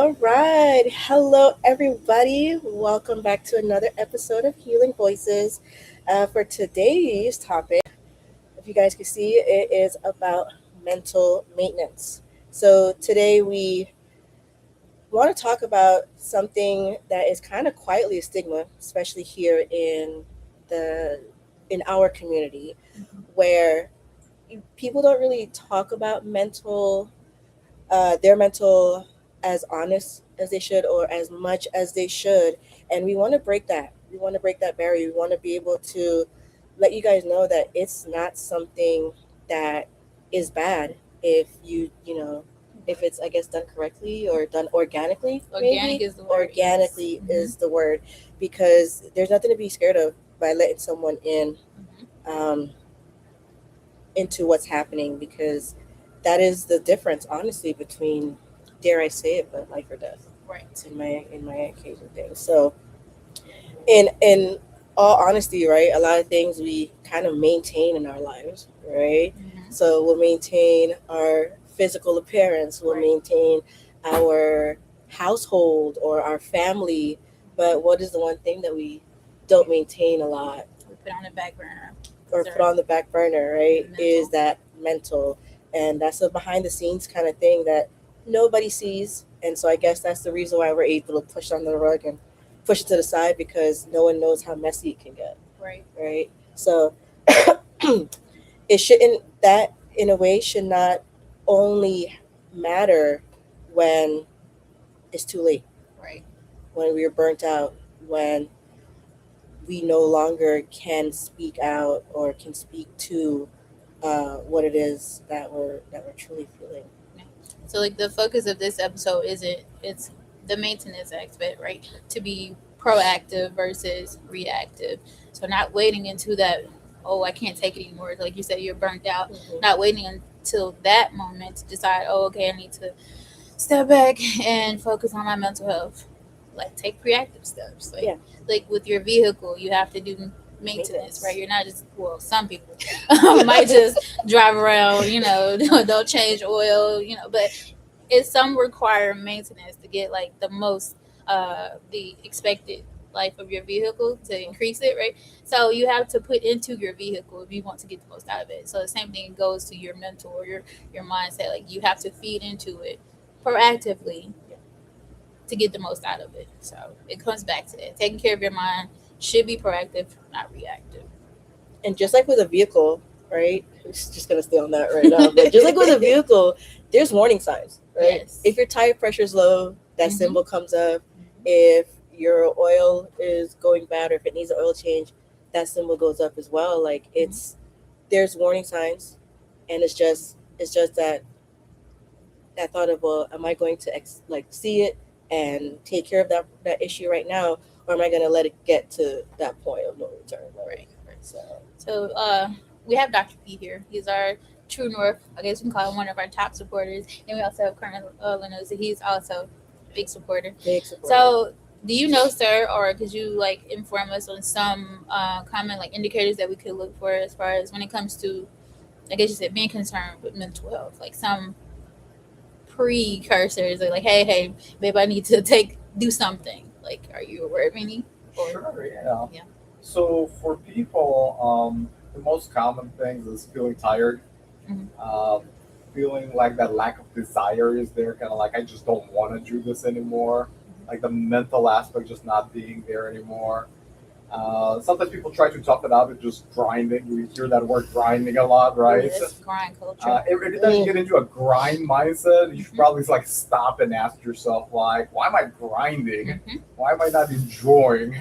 All right. Hello, everybody. Welcome back to another episode of Healing Voices. For today's topic, if you guys can see, it is about mental maintenance. So, today we want to talk about something that is kind of quietly a stigma, especially here the in our community, where people don't really talk about their mental as honest as they should or as much as they should, and we want to break that. We want to break that barrier. We want to be able to let you guys know that it's not something that is bad if if it's, I guess, done correctly or done organically. Organic Maybe is the word. organically Yes. is the word, because there's nothing to be scared of by letting someone in, um, into what's happening, because that is the difference, honestly, between, dare I say it, but life or death. Right. In my case of things. So, in all honesty, right, a lot of things we kind of maintain in our lives, right? Mhm. So we'll maintain our physical appearance, we'll Right. maintain our household or our family, but what is the one thing that we don't maintain a lot We put on the back burner. or Is put on the back burner, right, mental. is that mental. And that's a behind the scenes kind of thing that nobody sees. And so I guess that's the reason why we're able to push it on the rug and push it to the side, because no one knows how messy it can get, Right. right? So it shouldn't, that in a way should not only matter when it's too late, Right. when we're burnt out, when we no longer can speak out or can speak to what it is that we're truly feeling. So like the focus of this episode isn't it's the maintenance aspect, right? To be proactive versus reactive. So not waiting into that, oh, I can't take it anymore. Like you said, you're burnt out. Mhm. Not waiting until that moment to decide, oh, okay, I need to step back and focus on my mental health. Like take reactive steps. Yeah. Like with your vehicle, you have to do maintenance, Maintenance. right? You're not just, well, some people might just drive around, don't change oil, but it's some require maintenance to get like the most the expected life of your vehicle to increase it, right? So you have to put into your vehicle if you want to get the most out of it. So the same thing goes to your mental or your mindset. Like you have to feed into it proactively to get the most out of it. So it comes back to that. Taking care of your mind should be proactive, not reactive. And just like with a vehicle, right? I'm just gonna stay on that right now. But just like with a vehicle, there's warning signs, right? Yes. If your tire pressure is low, that Mhm. symbol comes up. If your oil is going bad or if it needs an oil change, that symbol goes up as well. Like, it's there's warning signs, and it's just that thought of, well, am I going to see it and take care of that issue right now, or am I going to let it get to that point of no return? Right. So So we have Dr. P here. He's our true north. I guess we can call him one of our top supporters. And we also have Colonel Lenosa. He's also a big supporter. big support. So do you know, sir, or could you like inform us on some common like indicators that we could look for as far as when it comes to, I guess you said, being concerned with mental health, like some precursors, like hey, babe, I need to do something. Like, are you aware of any? Or, Sure, yeah. Yeah. So for people, the most common things is feeling tired, Mhm. um, feeling like that lack of desire is there, kind of like I just don't want to do this anymore, like the mental aspect just not being there anymore. Sometimes people try to tough it out with just grinding. We hear that word grinding a lot, right? Yes, grind culture. Every time you get into a grind mindset, you should probably like stop and ask yourself, like, why am I grinding? Mhm. Why am I not enjoying?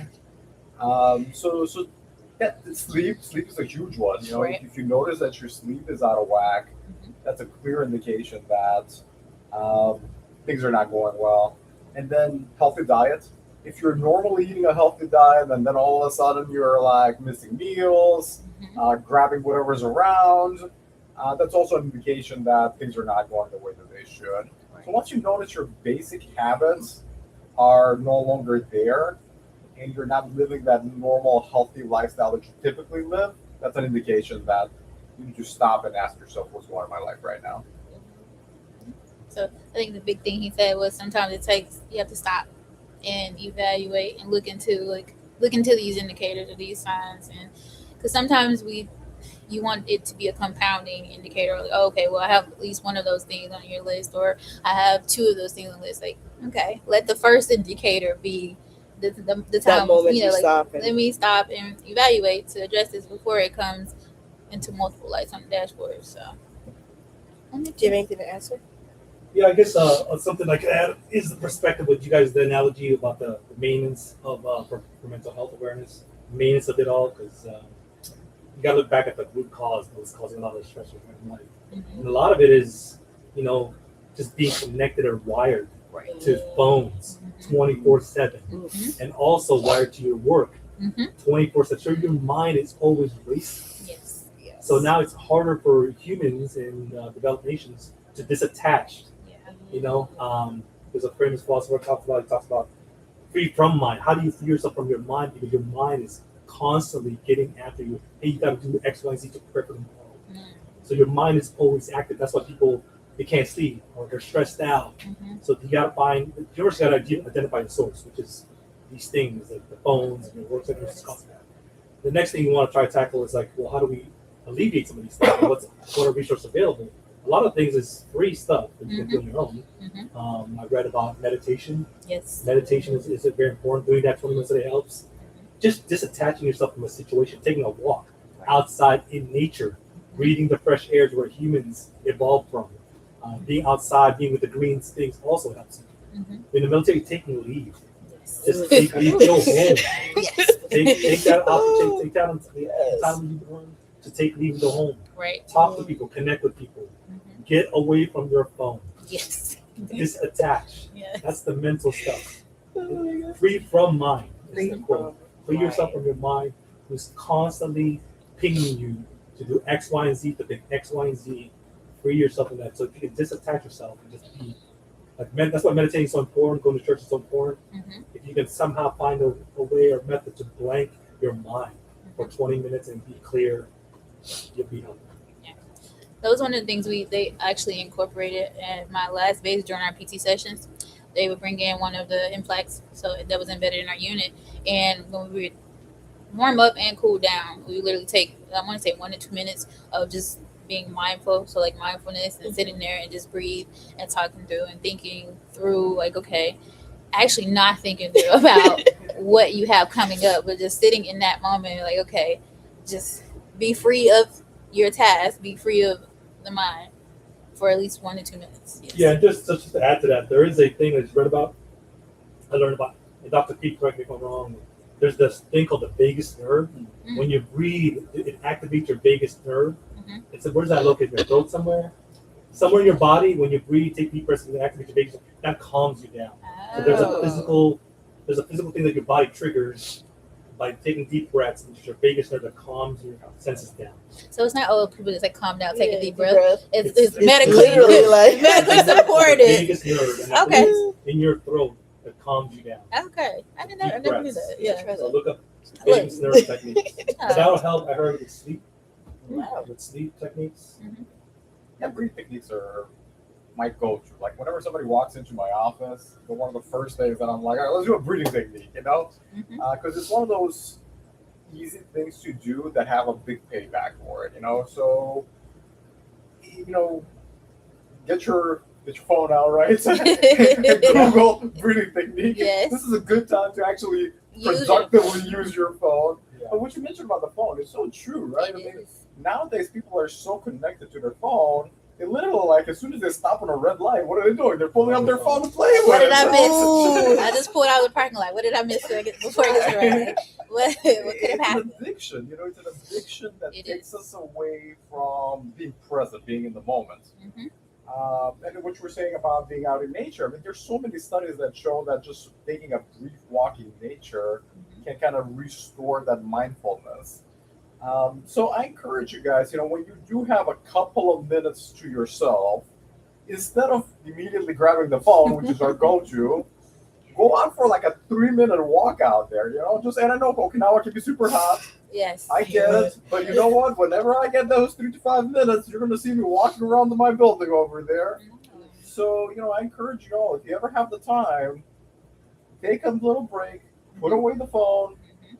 So yeah, sleep is a huge one. Right. If you notice that your sleep is out of whack, Mhm. that's a clear indication that um, things are not going well. And then healthy diet. If you're normally eating a healthy diet and then all of a sudden you're like missing meals, Mhm. grabbing whatever's around, that's also an indication that things are not going the way that they should. So once you notice your basic habits are no longer there, and you're not living that normal healthy lifestyle that you typically live, that's an indication that you need to stop and ask yourself what's going on in my life right now. So I think the big thing he said was sometimes you have to stop and evaluate and look into these indicators or these signs, and because sometimes you want it to be a compounding indicator. Like, oh, okay, well, I have at least one of those things on your list, or I have two of those things on the list. Like, okay, let the first indicator be the That time, moment you like, stop and let me stop and evaluate to address this before it comes into multiple lights on the dashboard. So, do you have anything to answer? Yeah, I guess something like that is the perspective with you guys, the analogy about the maintenance of for mental health awareness, maintenance of it all, because you got to look back at the root cause that was causing a lot of stress in life. Mhm. And a lot of it is, just being connected or wired Right. to phones 24/7, and also wired to your work Mhm. 24/7. So your mind is always racing. Yes. Yes. So now it's harder for humans in developed nations to disattach. Yeah. There's a famous philosopher talks about free from mind. How do you free yourself from your mind? Because your mind is constantly getting after you. Hey, you got to do X, Y, and Z to prepare for tomorrow. Mm. So your mind is always active. That's why people they can't sleep or they're stressed out. Mhm. So you first got to identify the source, which is these things like the phones and your work center is causing that. The next thing you want to try to tackle is like, well, how do we alleviate some of these things? What are resources available? A lot of things is free stuff that you can do on your own. Mhm. I read about meditation. Yes. Meditation is very important. Doing that 20 minutes a day helps. Just disattaching yourself from a situation, taking a walk outside in nature, breathing the fresh air where humans evolved from. Being outside, being with the green things also helps. Mhm. In the military, taking leave. Yes. Just take leave, go home. Yes. Take that opportunity, take that on the time you want to take leave and go home. Right. Talk to people, connect with people. Mhm. Get away from your phone. Yes. Disattach. Yes. That's the mental stuff. Oh my God. Free from mind. is Free the quote. Free yourself from your mind who's constantly pinging you to do X, Y, and Z, to think X, Y, and Z. Free yourself from that. So if you can disattach yourself and just be that's why meditating is so important, going to church is so important. Mhm. If you can somehow find a way or method to blank your mind for 20 minutes and be clear, you'll be healthy. That was one of the things they actually incorporated at my last base during our PT sessions. They would bring in one of the implacs, so that was embedded in our unit. And when we would warm up and cool down, we would literally take, I want to say, 1 to 2 minutes of just being mindful. So like mindfulness and sitting there and just breathe and talking through and thinking through, like, okay, actually not thinking through about what you have coming up, but just sitting in that moment, like, okay, just be free of your task, be free of the mind for at least 1 to 2 minutes. Yes. Yeah, and just to add to that, there is a thing that's read about. I learned about, and Dr. Pete, correct me if I'm wrong. There's this thing called the vagus nerve. Mm. When you breathe, it activates your vagus nerve. Mhm. It's where's that located? In your throat somewhere? Somewhere in your body. When you breathe, take deep breaths, and it activates your vagus nerve. That calms you down. So there's Oh. a physical thing that your body triggers by taking deep breaths, which is your vagus nerve that calms your senses down. So it's not all people just like calm down, take Yeah, a deep breath. It's It's medically literally like medically The supported. vagus nerve and that Okay. is in your throat that calms you down. Okay, I never knew that. Yeah. Yeah. So look up Look. vagus nerve techniques. Oh. That'll help. I heard with sleep. Wow. With sleep techniques. Yeah, breathing techniques are my go-to. Like whenever somebody walks into my office, one of the first things that I'm like, all right, let's do a breathing technique, Mhm. because it's one of those easy things to do that have a big payback for it, So, get your phone out, right? Google breathing technique. Yes. This is a good time to actually Use it. productively use your phone. Yeah. But what you mentioned about the phone is so true, right? I It mean, is. nowadays people are so connected to their phone. They literally, like, as soon as they stop on a red light, what are they doing? They're pulling up their phone to play with What did it. I So- miss? I just pulled out of the parking lot. What did I miss before I get started? What could have It's happened? an addiction, It's an addiction that It takes is. us away from being present, being in the moment. Mhm. And what you were saying about being out in nature, I mean, there's so many studies that show that just taking a brief walk in nature can kind of restore that mindfulness. So I encourage you guys, when you do have a couple of minutes to yourself, instead of immediately grabbing the phone, which is our go-to, go out for like a 3-minute walk out there, and I know Okinawa can be super hot. Yes. I get it, but you know what? Whenever I get those 3 to 5 minutes, you're going to see me walking around my building over there. So, I encourage you all, if you ever have the time, take a little break, put away the phone,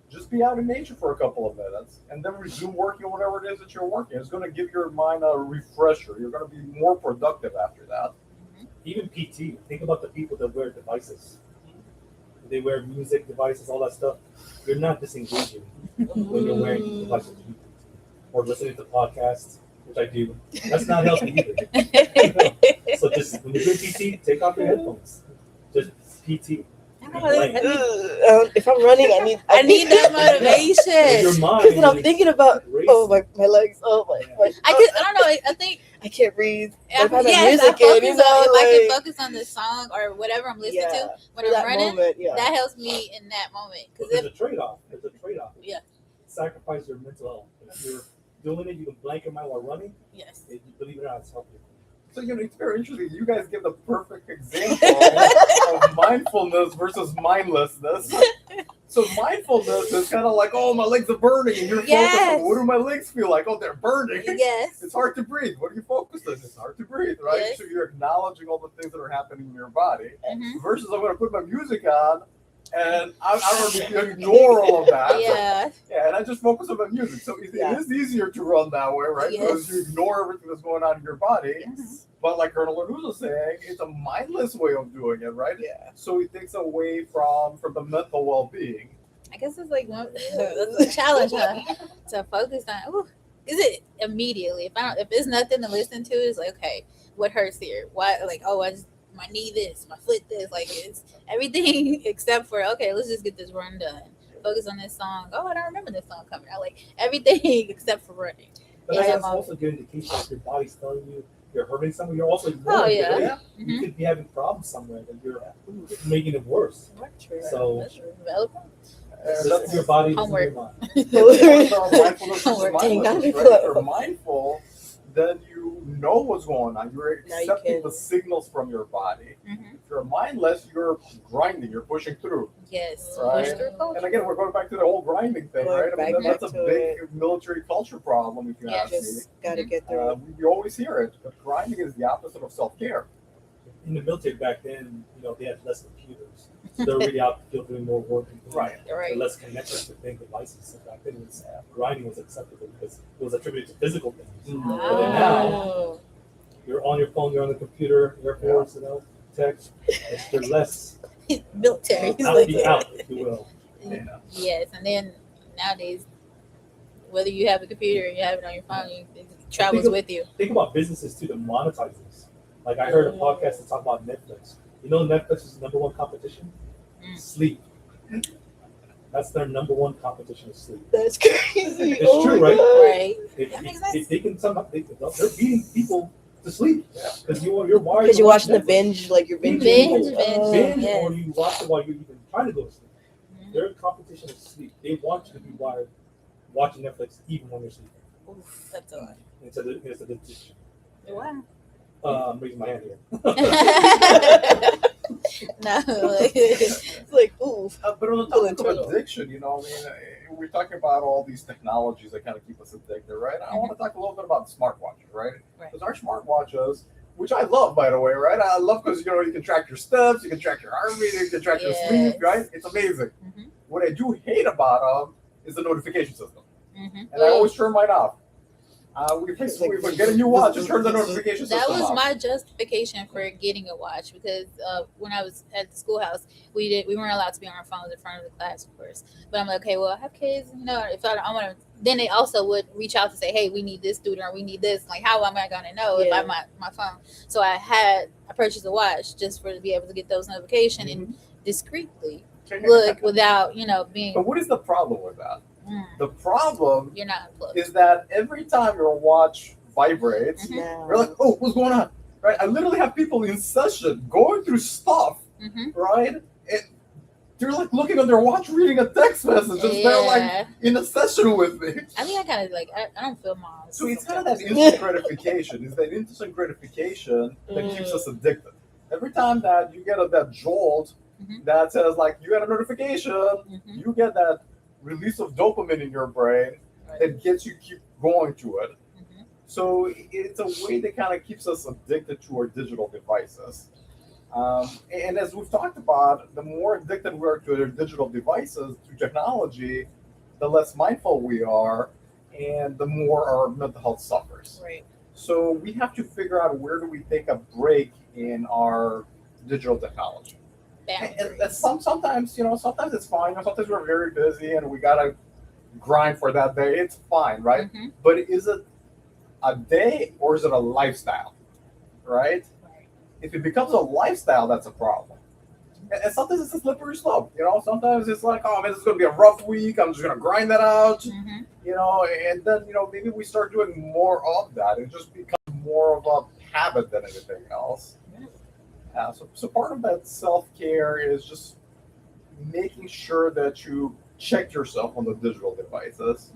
just be out in nature for a couple of minutes, and then resume working on whatever it is that you're working. It's going to give your mind a refresher. You're going to be more productive after that. Even PT. Think about the people that wear devices. They wear music devices, all that stuff. You're not disengaging when you're wearing devices or listening to podcasts, which I do. That's not healthy either. So just when you're doing PT, take off your headphones. Just PT. If I'm running, I need that motivation. Your mind. Because then I'm thinking about my legs. I don't know. I think I can't breathe. I If I have yes, I music focus in, you on, know, if I like, can focus on the song or whatever I'm listening to when for I'm that running, moment, yeah. that helps me in that moment. But Because there's a trade-off. Yeah. Sacrifice your mental health. If you're doing it, you can blank your mind while running. yes, If you believe it or not, it's healthy. So, it's very interesting. You guys give the perfect example of mindfulness versus mindlessness. So mindfulness is kind of like, oh, my legs are burning, and you're focused Yes. on what do my legs feel like? Oh, they're burning. yes, It's hard to breathe. What are you focused on? It's hard to breathe, right? Yes. So you're acknowledging all the things that are happening in your body. Mhm. Versus I'm going to put my music on, and I don't ignore all of that. yeah, Yeah, and I just focus on my music. So it is easier to run that way, right? Because Yes. you ignore everything that's going on in your body. Yes. But like Colonel Lanuz was saying, it's a mindless way of doing it, right? Yeah. So it takes away from the mental well-being. I guess it's like that's a challenge, huh? To focus on. Ooh, is it immediately? If it's nothing to listen to, it's like, okay, what hurts here? Why? Like, oh, my knee this, my foot this. Like, it's everything except for, okay, let's just get this run done. Focus on this song. Oh, I don't remember this song coming out. Like everything except for running. But Yeah. that's also a good indication that your body's telling you you're hurting somewhere. You're also ignoring Oh, yeah. it. Yeah. You Mhm. could be having problems somewhere that you're making it worse. True. So That's developing. And that's your body, this is Homework. your mind. So mindfulness versus Homework. mindlessness, right? If you're mindful, then you know what's going on. You're Now you accepting can- the signals from your body. Mhm. If you're mindless, you're grinding, you're pushing through. Yes. Right. Push through culture. And again, we're going back to the whole grinding thing, Going right? I mean, back that's a to big military culture problem, if you Yes. ask me. Just gotta get through it. We always hear it, but grinding is the opposite of self-care. In the military back then, they had less computers. So they're really out in the field doing more work. And Right. They're Right. less connected to big devices. So back then, grinding was acceptable because it was attributed to physical things. But then now, Oh. you're on your phone, you're on the computer, Air Force, text. They're less Military. It's out, like- if you will. Yeah. Yes, and then nowadays, whether you have a computer or you have it on your phone, it travels of- with you. Think about businesses too that monetize this. Like I heard a podcast that talk about Netflix. Netflix's number one competition? Mm. Sleep. That's their number one competition is sleep. That's crazy. It's Oh true, my right? God. Right. If, makes if, sense. if they can somehow, they're beating people to sleep because you're wired. Because to you're watch watching the Netflix. binge, like you're binging. Binge, Oh. Binge, yes. or you watch it while you're even trying to go to sleep. Mhm. Their competition is sleep. They want you to be wired watching Netflix even when you're sleeping. Oof, that's a lot. It's an addiction. Wow. I'm raising my hand here. No. It's like, ooh. But on the Well, topic of internal. addiction, we're talking about all these technologies that kind of keep us addicted, right? I want to talk a little bit about smartwatches, right? Right. Because our smartwatches, which I love, by the way, right? I love because you can track your steps, you can track your heart rate, you can track your sleep, Yes. right? It's amazing. Mhm. What I do hate about them is the notification system, Mhm. and I always turn mine off. We get a new watch, just turn the notification system That was off. my justification for getting a watch because when I was at the schoolhouse, we weren't allowed to be on our phones in front of the class, of course. But I'm like, okay, well, I have kids, if I want to. Then they also would reach out to say, hey, we need this student or we need this. Like, how am I going to know if Yeah. I'm my phone? So I purchased a watch just to be able to get those notifications and discreetly look without being. But what is the problem with that? Mm, The problem you're not unplugged. is that every time your watch vibrates, Mhm. Now. you're like, oh, what's going on? Right? I literally have people in session going through stuff, Mhm. right? And they're like looking at their watch, reading a text message, and they're like Yeah. in a session with me. I think I kind of I don't feel moms. So it's kind of that instant gratification. It's that instant gratification that keeps us addicted. Every time that you get that jolt Mhm. that says like you got a notification, Mhm. you get that release of dopamine in your brain Right. that gets you keep going to it. Mhm. So it's a way that kind of keeps us addicted to our digital devices. And as we've talked about, the more addicted we are to our digital devices, to technology, the less mindful we are, and the more our mental health suffers. Right. So we have to figure out where do we take a break in our digital technology. And sometimes, sometimes it's fine. Sometimes we're very busy and we gotta grind for that day. It's fine, right? Mhm. But is it a day or is it a lifestyle, right? If it becomes a lifestyle, that's a problem. And sometimes it's a slippery slope. Sometimes it's like, oh man, this is going to be a rough week. I'm just going to grind that out. Mhm. And then maybe we start doing more of that. It just becomes more of a habit than anything else. So part of that self-care is just making sure that you check yourself on the digital devices.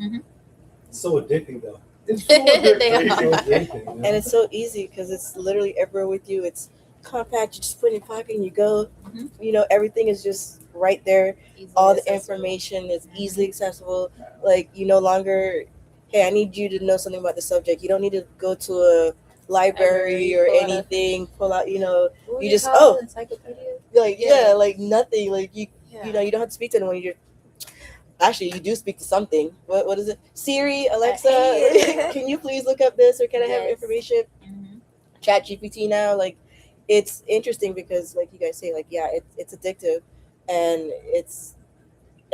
It's so addicting, though. It's so addictive. They It's so are. addicting. And it's so easy because it's literally everywhere with you. It's compact. You just put it in your pocket and you go. Mhm. Everything is just right there. Easily All the accessible. information is easily accessible. Like you no longer, hey, I need you to know something about the subject. You don't need to go to a library or Pull out a- anything. Pull out, What you was just it called? Encyclopedia. like Yeah. like nothing. Like you Yeah. you don't have to speak to anyone. You're actually you do speak to something. What is it? Siri, Alexa, Yeah. can you please look up this or can I have Yes. information? Mhm. Chat GPT now, like it's interesting because like you guys say, like it's addictive and it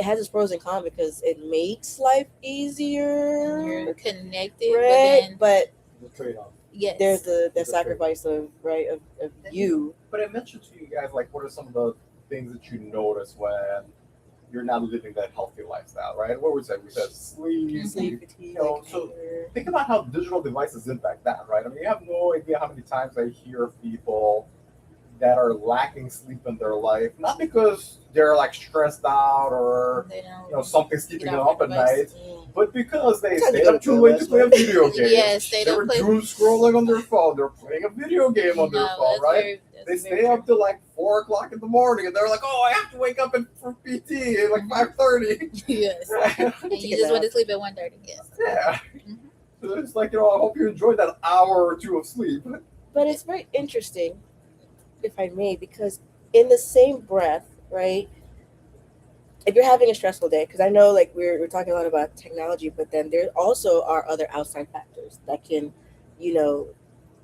has its pros and cons because it makes life easier, You're connected, right? but then But The trade-off. yes, there's the There's a sacrifice of you. But I mentioned to you guys, like, what are some of the things that you notice when you're not living that healthy lifestyle, right? What we said? We said sleep. Sleep fatigue, know, so- Think about how digital devices impact that, right? I mean, you have no idea how many times I hear of people that are lacking sleep in their life, not because they're like stressed out or they don't. something's keeping Get them off up at the device. night, but because they Sometimes stay you up too gotta late go to play a last video game. Yes, they don't They're play- doom scrolling on their phone. They're playing a video game on their No, phone, that's right? that's They very stay up true. till like 4 o'clock in the morning, and they're like, "Oh, I have to wake up for PT at like Mhm. 5:30." Yes, and Take you a just nap. went to sleep at 1:30. Yes. Yeah. Mhm. So it's like, I hope you enjoyed that hour or two of sleep. But it's very interesting, if I may, because in the same breath, right? If you're having a stressful day, because I know like we're talking a lot about technology, but then there also are other outside factors that can,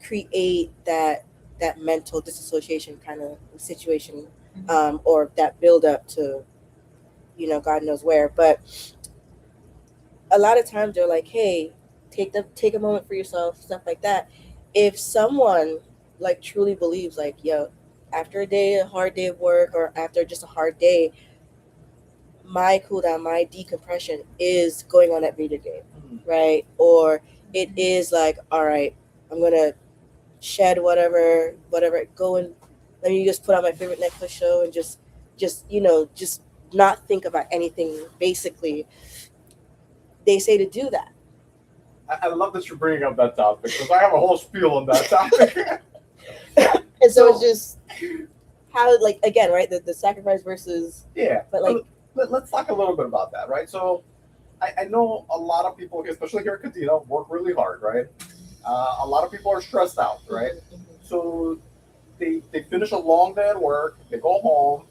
create that mental disassociation kind of situation, or that build up to, God knows where. But a lot of times they're like, hey, take a moment for yourself, stuff like that. If someone like truly believes like, yo, after a hard day of work or after just a hard day, my cool down, my decompression is going on that video game, right? Or it is like, all right, I'm gonna shed whatever, go and let me just put on my favorite Netflix show and just not think about anything. Basically, they say to do that. I love that you're bringing up that topic because I have a whole spiel on that topic. And so it's So- just how, like, again, right? The sacrifice versus, Yeah, but like, let's talk a little bit about that, right? So I know a lot of people, especially here at Cadena, work really hard, right? A lot of people are stressed out, right? So they finish a long day at work, they go home,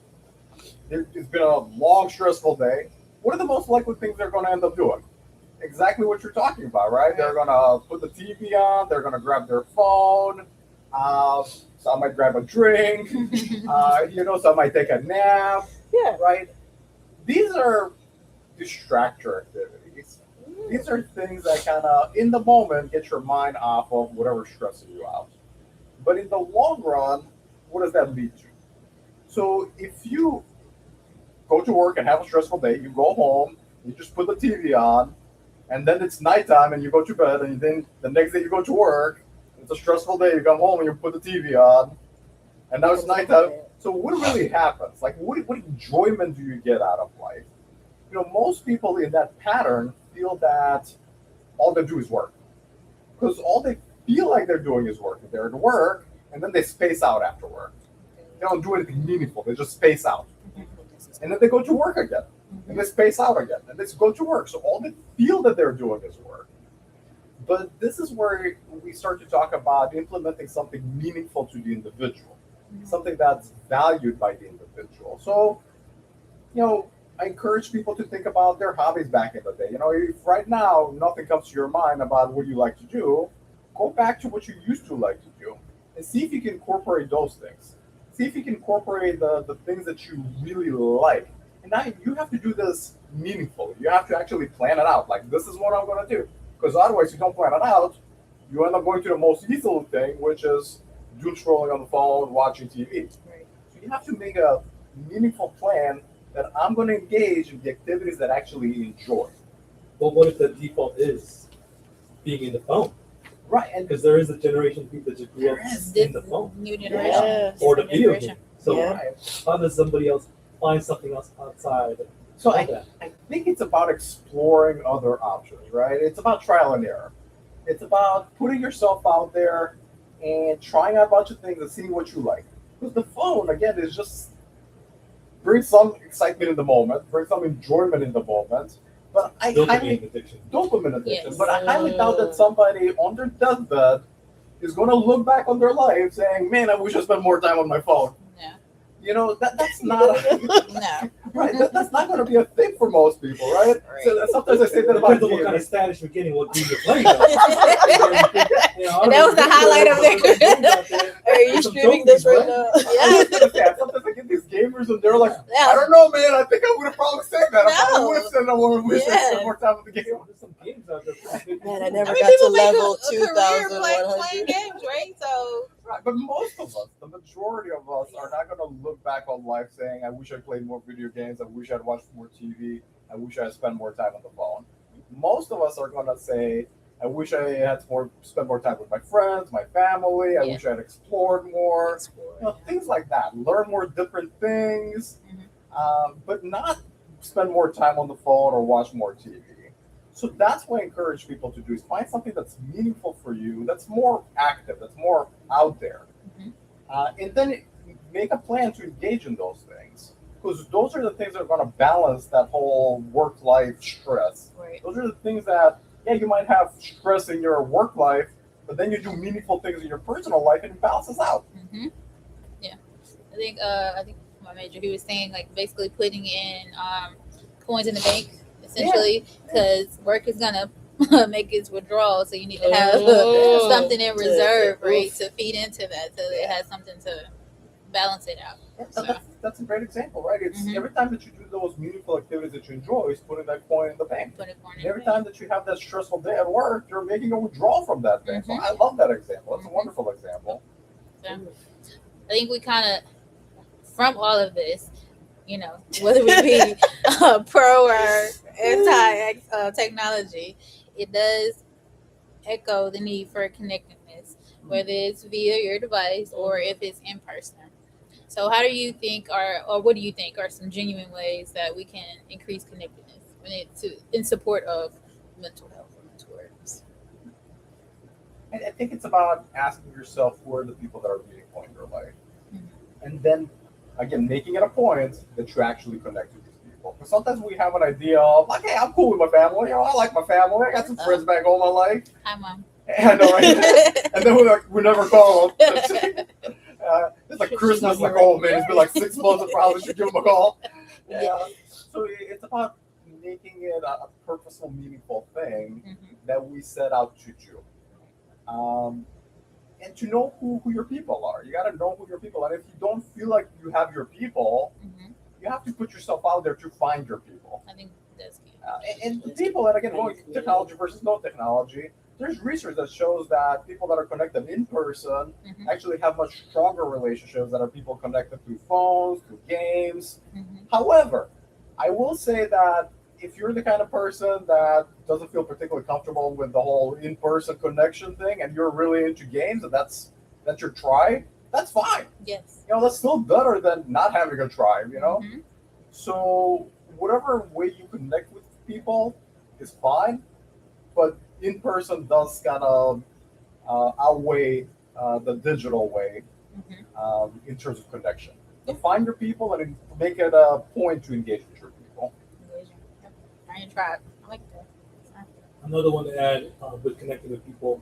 it's been a long, stressful day. What are the most likely things they're going to end up doing? Exactly what you're talking about, right? They're going to put the TV on, they're going to grab their phone, some might grab a drink, some might take a nap, yeah, right? These are distractor activities. These are things that kind of, in the moment, get your mind off of whatever's stressing you out. But in the long run, what does that lead to? So if you go to work and have a stressful day, you go home, you just put the TV on, and then it's nighttime and you go to bed, and then the next day you go to work, it's a stressful day, you come home and you put the TV on, and now it's nighttime. So what really happens? Like, what enjoyment do you get out of life? Most people in that pattern feel that all they do is work. Because all they feel like they're doing is work. They're at work, and then they space out after work. They don't do anything meaningful. They just space out. And then they go to work again. And they space out again. And they go to work. So all they feel that they're doing is work. But this is where we start to talk about implementing something meaningful to the individual, something that's valued by the individual. So, I encourage people to think about their hobbies back in the day. If right now nothing comes to your mind about what you like to do, go back to what you used to like to do and see if you can incorporate those things. See if you can incorporate the things that you really like. And now you have to do this meaningfully. You have to actually plan it out. Like, this is what I'm going to do. Because otherwise, if you don't plan it out, you end up going to the most easy thing, which is doom scrolling on the phone, watching TV. Right. So you have to make a meaningful plan that I'm going to engage in the activities that I actually enjoy. Well, what if the default is being in the phone? Right. And Because there is a generation of people that just grew up There is. in the phone New generation. Yes. or the New video generation. game. So Yeah. how does somebody else find something else outside so of I, that? I think it's about exploring other options, right? It's about trial and error. It's about putting yourself out there and trying out a bunch of things and seeing what you like. Because the phone, again, is just brings some excitement in the moment, brings some enjoyment in the moment. But I highly Dopamine addiction. dopamine addiction. Yes. But I highly doubt that somebody on their deathbed is going to look back on their life saying, "Man, I wish I spent more time on my phone." No. That's not No. right. That's not going to be a thing for most people, right? Right. So sometimes I say that about Depends on what kind of games. status you're getting, what game you're playing. Though. And that was the highlight of their- Are you streaming this right now? Yeah, sometimes I get these gamers and they're like, I don't know, man. I think I would have probably said that. I probably would have said I wish I spent more time with the game. There's some games out there. Man, I never I mean, got to people make level a career playing 2,100. games, right? So Right, but most of us, the majority of us, are not going to look back on life saying, I wish I played more video games. I wish I'd watched more TV. I wish I had spent more time on the phone. Most of us are going to say, I wish I had spent more time with my friends, my family. I Yeah. wish I had explored more. Things like that. Learn more different things, but not spend more time on the phone or watch more TV. So that's what I encourage people to do: is find something that's meaningful for you, that's more active, that's more out there, and then make a plan to engage in those things. Because those are the things that are going to balance that whole work-life stress. right. Those are the things that, yeah, you might have stress in your work life, but then you do meaningful things in your personal life, and it balances out. Yeah. I think my major, he was saying, like, basically putting in coins in the bank, essentially, because work is gonna make its withdrawal, so you need to have something in reserve, right, to feed into that, so it has something to balance it out. So that's a great example, right? It's Mhm. every time that you do those meaningful activities that you enjoy, is putting that coin in the bank. Put it for And every time that you have that stressful day at work, you're making a withdrawal from that thing. So Mhm. I love that example. That's a Mhm. wonderful example. I think we kind of, from all of this, whether we be pro or anti technology, it does echo the need for connectedness, whether it's via your device or if it's in person. So, how do you think, or what do you think are some genuine ways that we can increase connectedness in support of mental health or mental wellness? I think it's about asking yourself who are the people that are meaningful in your life. Mhm. And then, again, making it a point that you actually connect with these people. Because sometimes we have an idea of, like, hey, I'm cool with my family. I like my family. I got some friends back home I like. Hi, Mom. I know, right? And then we never call them. It's like Christmas, like, oh man, it's been like 6 months. I probably should give them a call. Yeah. So it's about making it a purposeful, meaningful thing Mhm. that we set out to do. And to know who your people are. You got to know who your people are. And if you don't feel like you have your people, Mhm. you have to put yourself out there to find your people. I think that's key. And the people, and again, going technology versus no technology, there's research that shows that people that are connected in person Mhm. actually have much stronger relationships than are people connected through phones, through games. Mhm. However, I will say that if you're the kind of person that doesn't feel particularly comfortable with the whole in-person connection thing, and you're really into games, and that's your tribe, that's fine. Yes. That's still better than not having a tribe. Mhm. So whatever way you connect with people is fine, but in person does kind of outweigh the digital way Mhm. in terms of connection. So find your people and make it a point to engage with your people. Engaging. Yep. Iron tribe. I like that. Another one to add with connecting with people,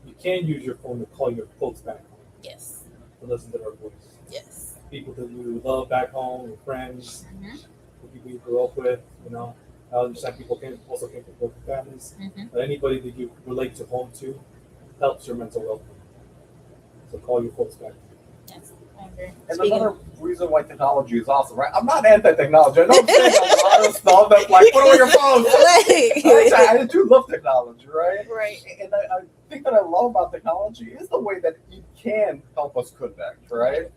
you can use your phone to call your folks back home Yes. to listen to their voice. Yes. People that you love back home, your friends, Mhm. the people you grew up with, you know. I understand people can also came from broken families, Mhm. but anybody that you relate to home to helps your mental well-being. So call your folks back. Yes. I agree. And Speaking- another reason why technology is awesome, right? I'm not anti-technology. I don't think a lot of stuff that's like, put away your phone. I do love technology, right? Right. And I think that I love about technology is the way that it can help us connect, right?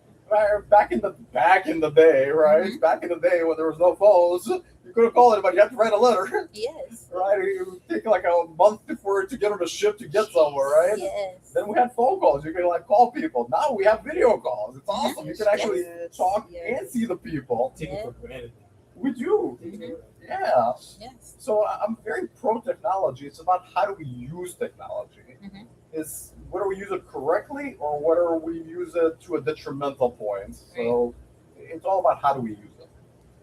Back in the day, right? Mhm. Back in the day when there was no phones, you couldn't call anybody. You had to write a letter, Yes. right? It would take like a month for it to get on the ship to get somewhere, right? Yes. Then we had phone calls. You can like call people. Now we have video calls. It's awesome. You can actually Yes. talk Yes. and see the people. Take Yeah. it for granted. We do. Take it for granted. Yeah. Yes. So I'm very pro technology. It's about how do we use technology. Mhm. Is whether we use it correctly or whether we use it to a detrimental point. So it's all about how do we use it.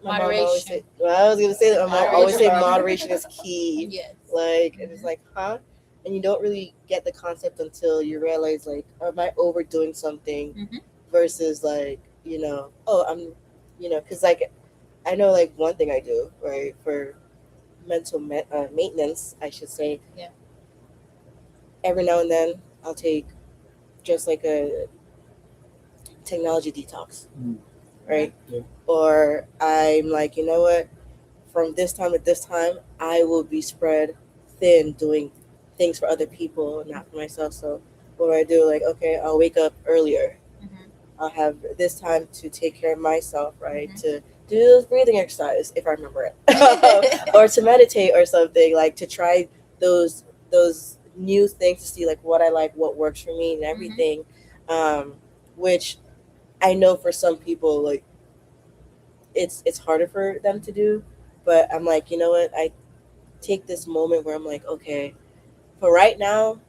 My mom always Moderation. say, well, I was gonna say that. My mom always say Moderation. moderation is key. Yes. Like, and it's like, huh? And you don't really get the concept until you realize, like, am I overdoing something? Mhm. Versus, like, you know, oh, I'm, you know, because like, I know like one thing I do right for mental maintenance, I should say. Yeah. Every now and then, I'll take just like a technology detox, Mm. right? Yeah. Or I'm like, you know what? From this time to this time, I will be spread thin doing things for other people, not for myself. So what do I do? Like, okay, I'll wake up earlier. Mhm. I'll have this time to take care of myself, right? Mhm. To do those breathing exercise if I remember it, or to meditate or something, like to try those new things to see like what I like, what works for me, and everything. Which I know for some people, like it's harder for them to do, but I'm like, you know what? I take this moment where I'm like, okay, for right now,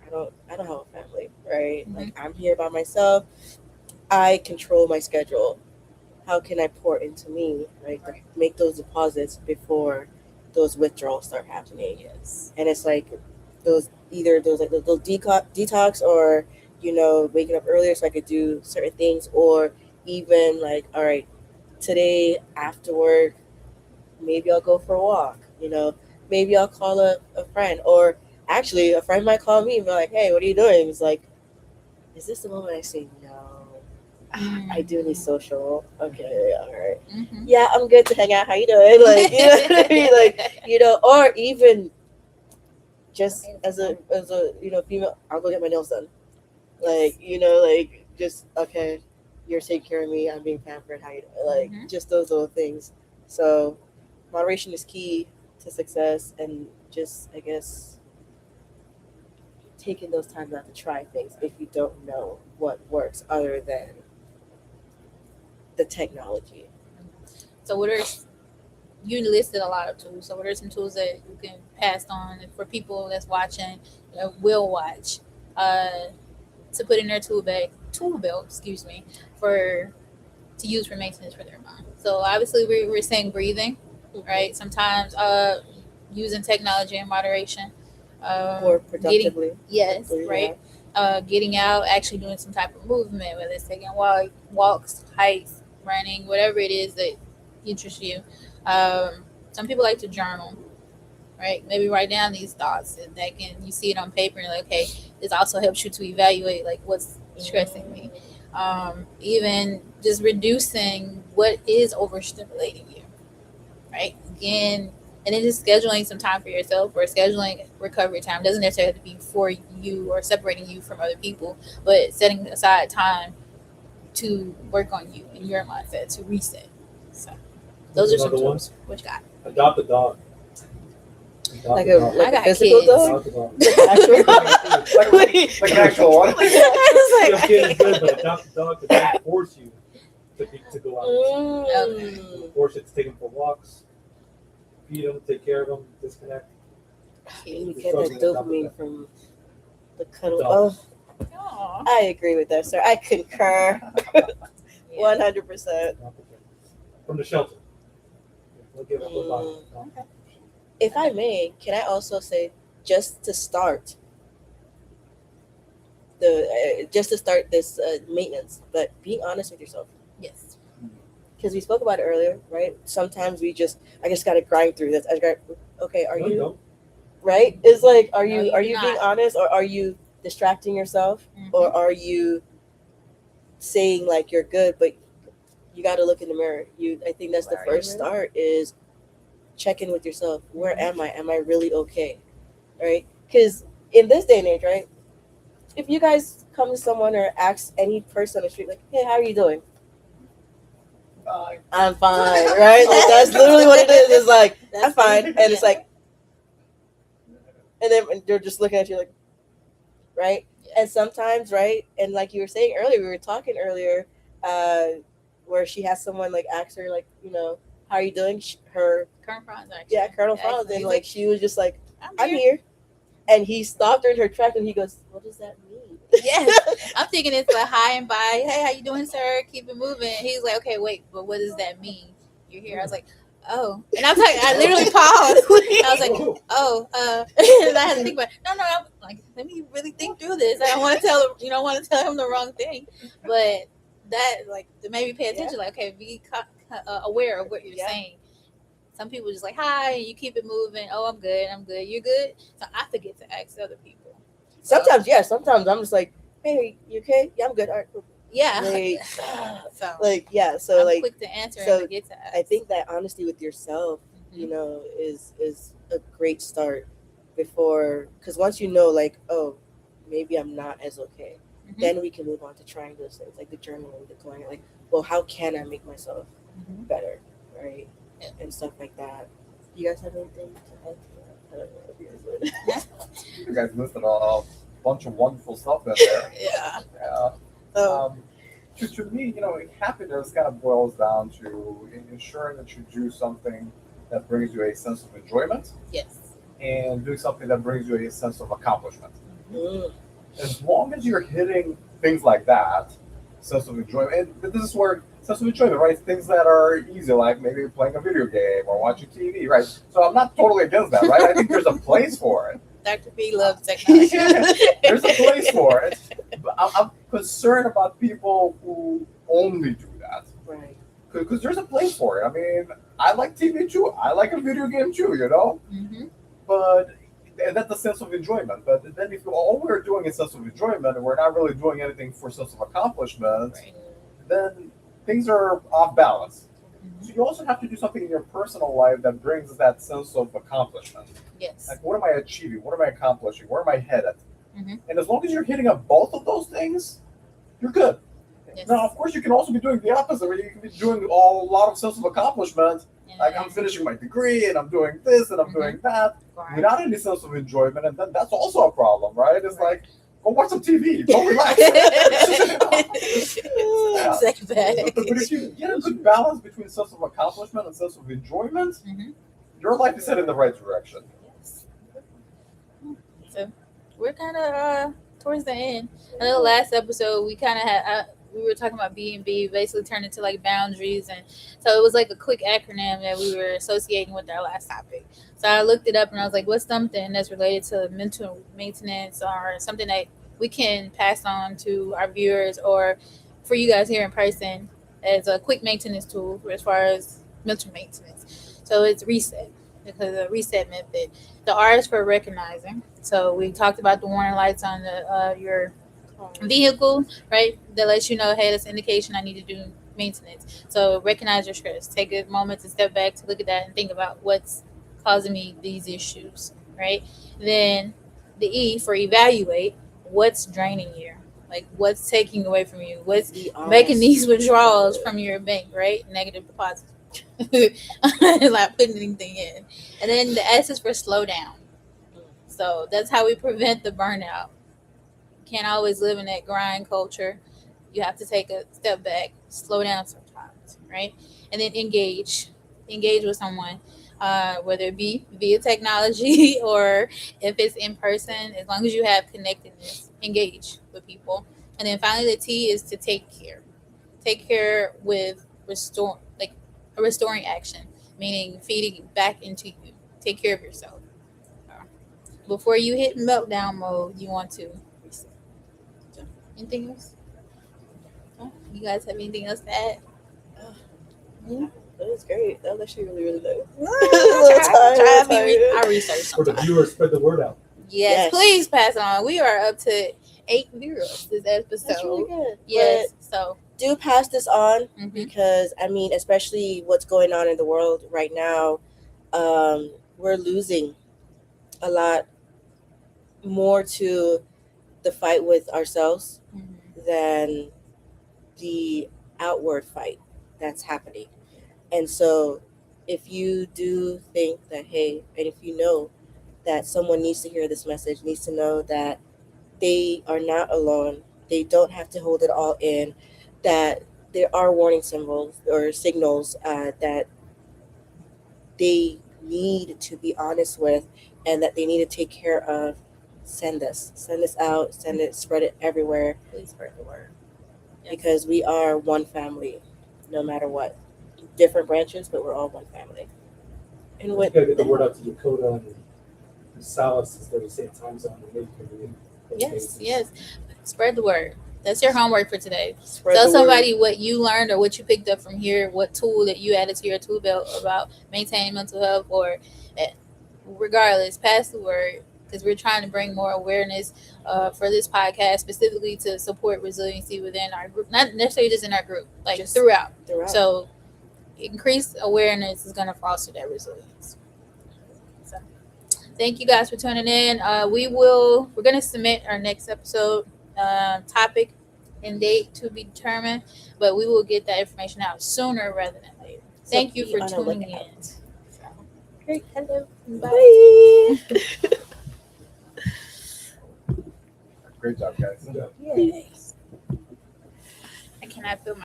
I don't have a family, right? Mhm. Like I'm here by myself. I control my schedule. How can I pour into me, right? To make those deposits before those withdrawals start happening. Yes. And it's like those either those like those detox or you know waking up earlier so I could do certain things, or even like, all right, today after work, maybe I'll go for a walk. You know, maybe I'll call a friend, or actually a friend might call me and be like, hey, what are you doing? It's like, is this the moment I say no? I do need social. Okay, all right. Mhm. Yeah, I'm good to hang out. How you doing? Like, you know what I mean? Like, you know, or even just as a you know female, I'll go get my nails done. Like, you know, like just okay, you're taking care of me. I'm being pampered. How you doing? Like, Mhm. just those little things. So, moderation is key to success, and just I guess taking those times out to try things if you don't know what works other than the technology. So what are you listed a lot of tools? So what are some tools that you can pass on for people that's watching, will watch, to put in their tool belt, excuse me, for to use for maintenance for their mind? So obviously we're saying breathing, right? Sometimes using technology in moderation, Or getting productively. yes, Productively, right. Getting out, actually doing some type of movement, whether it's taking walks, hikes, running, whatever it is that interests you. Some people like to journal, right? Maybe write down these thoughts, and that can you see it on paper, and like, okay, this also helps you to evaluate like what's stressing me. Even just reducing what is overstimulating you, right? Again, and then just scheduling some time for yourself, or scheduling recovery time. Doesn't necessarily have to be for you or separating you from other people, but setting aside time to work on you and your mindset to reset. So those are some Another one. tools. What you got? Adopt a dog. Adopt Like a a dog. like I a got physical kids. dog. Adopt a dog. Actual Like an actual one. I Your was kid is like, good, but adopt a dog because they force you to go out. mm. Force it to take them for walks, feed them, take care of them, disconnect. You get that dopamine from the cuddle. Dog. Oh, Aw. I agree with that, sir. I concur, 100%. From the shelter. We'll give up a dog. If I may, can I also say just to start this maintenance, but being honest with yourself. Yes. Because we spoke about it earlier, right? Sometimes I just got to grind through this. Okay, are No, you don't. right? It's like, are No, you you are do you being not. honest, or are you distracting yourself, Mhm. or are you saying like you're good, but you got to look in the mirror. I think that's the Where are you first really? start is check in with yourself. Where Mhm. am I? Am I really okay? Right? Because in this day and age, right? If you guys come to someone or ask any person on the street, like, "Hey, how are you doing?" I'm fine, right? Like that's literally what it is. It's like I'm fine, and it's like, and then they're just looking at you like, right? And sometimes, right? And like you were saying earlier, we were talking earlier, where she has someone like ask her like, how are you doing? Her Colonel Franz, actually. yeah, Colonel Actually, Franz, and he's like she was just like, I'm I'm here. here, and he stopped her in her track, and he goes, "What does that mean?" Yes. I'm thinking it's like hi and bye. Hey, how you doing, sir? Keep it moving. He's like, okay, wait, but what does that mean? You're here. I was like, oh, and I'm like, I literally paused. I was like, oh, and I had to think about it. No, I'm like, let me really think through this. I don't want to tell him, want to tell him the wrong thing, but that like to made me pay attention. Like, okay, be aware of what you're saying. Some people just like hi, and you keep it moving. Oh, I'm good. You're good. So I forget to ask other people. Sometimes, yeah. Sometimes I'm just like, "Hey, you okay? Yeah, I'm good. All right, cool." Yeah. Like, So like yeah. So I'm like, quick to answer so and forget to ask. I think that honesty with yourself, Mhm. is a great start before, because once you know, like, oh, maybe I'm not as okay, Mhm. then we can move on to trying those things like the journaling, the going, like, well, how can I make myself Mhm. better, right? Yeah. And stuff like that. You guys have anything to add to that? I don't know if you guys would. You guys listed a bunch of wonderful stuff in there. Yeah. Yeah. So, To me, happiness kind of boils down to ensuring that you do something that brings you a sense of enjoyment Yes. and doing something that brings you a sense of accomplishment. mm, As long as you're hitting things like that, sense of enjoyment, and this is where sense of enjoyment, right? Things that are easy, like maybe playing a video game or watching TV, right? So I'm not totally against that, right? I think there's a place for it. Dr. B loves technology. There's a place for it. But I'm concerned about people who only do that. right. Because there's a place for it. I mean, I like TV too. I like a video game too, Mm-hmm. But and that's a sense of enjoyment. But then if all we're doing is sense of enjoyment and we're not really doing anything for sense of accomplishment, Right. then things are off balance. Mm-hmm. So you also have to do something in your personal life that brings that sense of accomplishment. Yes. Like, what am I achieving? What am I accomplishing? Where am I headed? Mhm. And as long as you're hitting up both of those things, you're good. Yes. Now, of course, you can also be doing the opposite, where you can be doing a lot of sense of accomplishment. Like, I'm finishing my degree, and I'm doing this, and I'm doing that, Right. without any sense of enjoyment, and then that's also a problem, right? It's Right. like, go watch some TV, go relax. Yeah. Second bag. But if you get a good balance between sense of accomplishment and sense of enjoyment, Mhm. your life is headed in the right direction. Yes. So we're kind of towards the end. I know last episode we kind of had we were talking about B&B, basically turned into like boundaries, and so it was like a quick acronym that we were associating with our last topic. So I looked it up and I was like, what's something that's related to mental maintenance or something that we can pass on to our viewers or for you guys here in person as a quick maintenance tool as far as mental maintenance. So it's reset, because the reset method. The R is for recognizing. So we talked about the warning lights on your vehicle, right? That lets you know, hey, that's an indication I need to do maintenance. So recognize your stress. Take a moment to step back to look at that and think about what's causing me these issues, right? Then the E for evaluate. What's draining you? Like what's taking away from you? What's making these withdrawals from your bank, right? Negative deposits. Like putting anything in. And then the S is for slow down. So that's how we prevent the burnout. Can't always live in that grind culture. You have to take a step back, slow down sometimes, right? And then engage with someone, whether it be via technology or if it's in person. As long as you have connectedness, engage with people. And then finally, the T is to take care with a restoring action, meaning feeding back into you. Take care of yourself. before you hit meltdown mode, you want to reset. So, anything else? Oh, you guys have anything else to add? Yeah, that was great. That was actually really, really nice. I researched For the sometimes. viewers, spread the word out. Yes, Yes. please pass it on. We are up to 8 viewers this episode. That's really good. Yes, so But do pass this on mhm. because, I mean, especially what's going on in the world right now, we're losing a lot more to the fight with ourselves Mhm. than the outward fight that's happening. And so, if you do think that, hey, and if you know that someone needs to hear this message, needs to know that they are not alone, they don't have to hold it all in, that there are warning symbols or signals that they need to be honest with and that they need to take care of, send this out, spread it everywhere, Please spread the word. Yes. because we are one family no matter what. Different branches, but we're all one family. And We with gotta get the word out to Dakota and Salas since they're the same time zone. And they can be in those Yes, cases. yes. Spread the word. That's your homework for today. spread Tell the word. somebody what you learned or what you picked up from here, what tool that you added to your tool belt about maintaining mental health, or regardless, pass the word, because we're trying to bring more awareness for this podcast, specifically to support resiliency within our group, not necessarily just in our group, like Just throughout. throughout. So increased awareness is going to foster that resilience. So thank you guys for tuning in. We're going to submit our next episode topic and date to be determined, but we will get that information out sooner rather than later. So Thank you be for on the tuning in. lookout. So, great. Hello. Bye. Great job, guys. Yeah. Yay. I cannot feel my